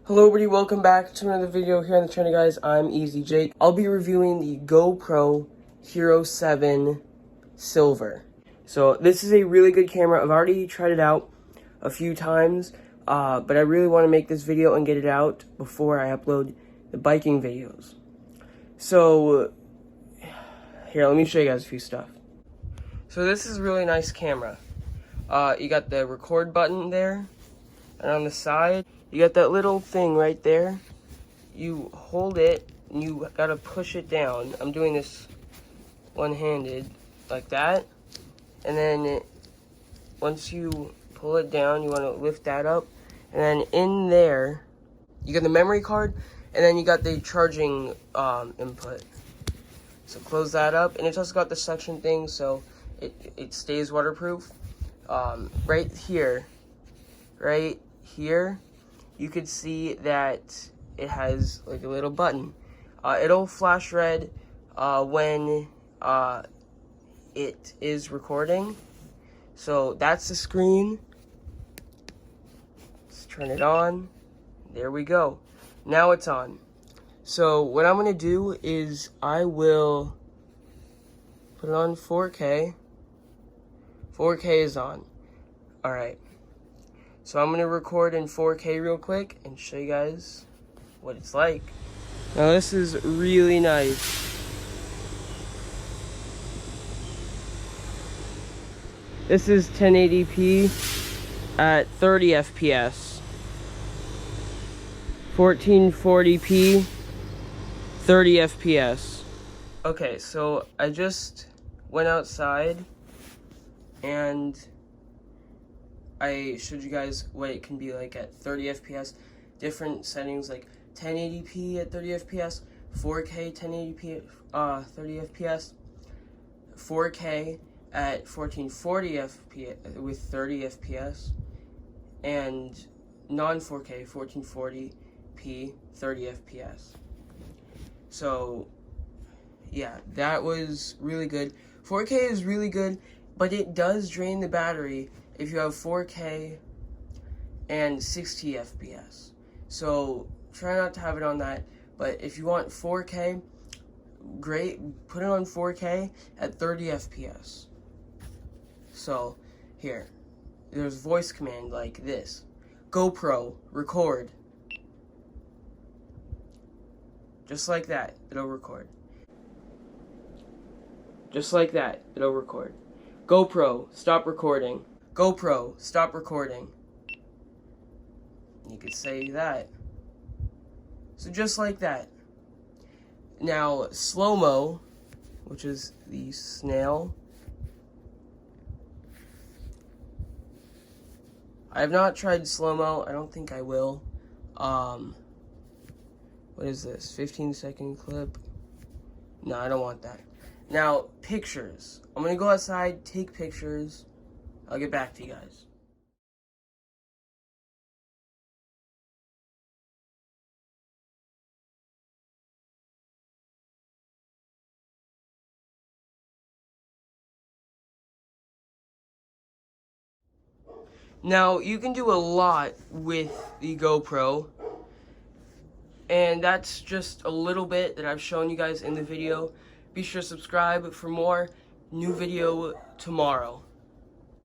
Hello everybody, welcome back to another video here on the channel, guys. I'm Easy Jake. I'll be reviewing the GoPro Hero 7 Silver. So this is a really good camera. I've already tried it out a few times, but I really want to make this video and get it out before I upload the biking videos. So here, let me show you guys a few stuff. So this is a really nice camera. You got the record button there, and on the side you got that little thing right there. You hold it and you gotta push it down. I'm doing this one-handed like that, and then once you pull it down, you want to lift that up, and then in there you got the memory card, and then you got the charging input. So close that up, and it's also got the suction thing, so it stays waterproof. Right here, you could see that it has like a little button. It'll flash red when it is recording. So that's the screen. Let's turn it on. There we go. Now it's on. So what I'm gonna do is I will put it on 4K. 4K is on. Alright. So I'm going to record in 4K real quick and show you guys what it's like. Now this is really nice. This is 1080p at 30 FPS. 1440p, 30 FPS. Okay, so I just went outside and I showed you guys what it can be like at 30 FPS, different settings like 1080p at 30 FPS, 4K 1080p at 30 FPS, 4K at 1440 FPS with 30 FPS, and non-4K 1440p 30 FPS. So yeah, that was really good. 4K is really good, but it does drain the battery if you have 4K and 60 FPS. So try not to have it on that, but if you want 4K, great, put it on 4K at 30 FPS. So here, there's voice command like this. GoPro, record. Just like that, it'll record. Just like that, it'll record. GoPro, stop recording. GoPro, stop recording. You could say that. So just like that. Now, slow-mo, which is the snail. I have not tried slow-mo. I don't think I will. What is this? 15-second clip? No, I don't want that. Now, pictures. I'm going to go outside, take pictures. I'll get back to you guys. Now, you can do a lot with the GoPro, and that's just a little bit that I've shown you guys in the video. Be sure to subscribe for more. New video tomorrow.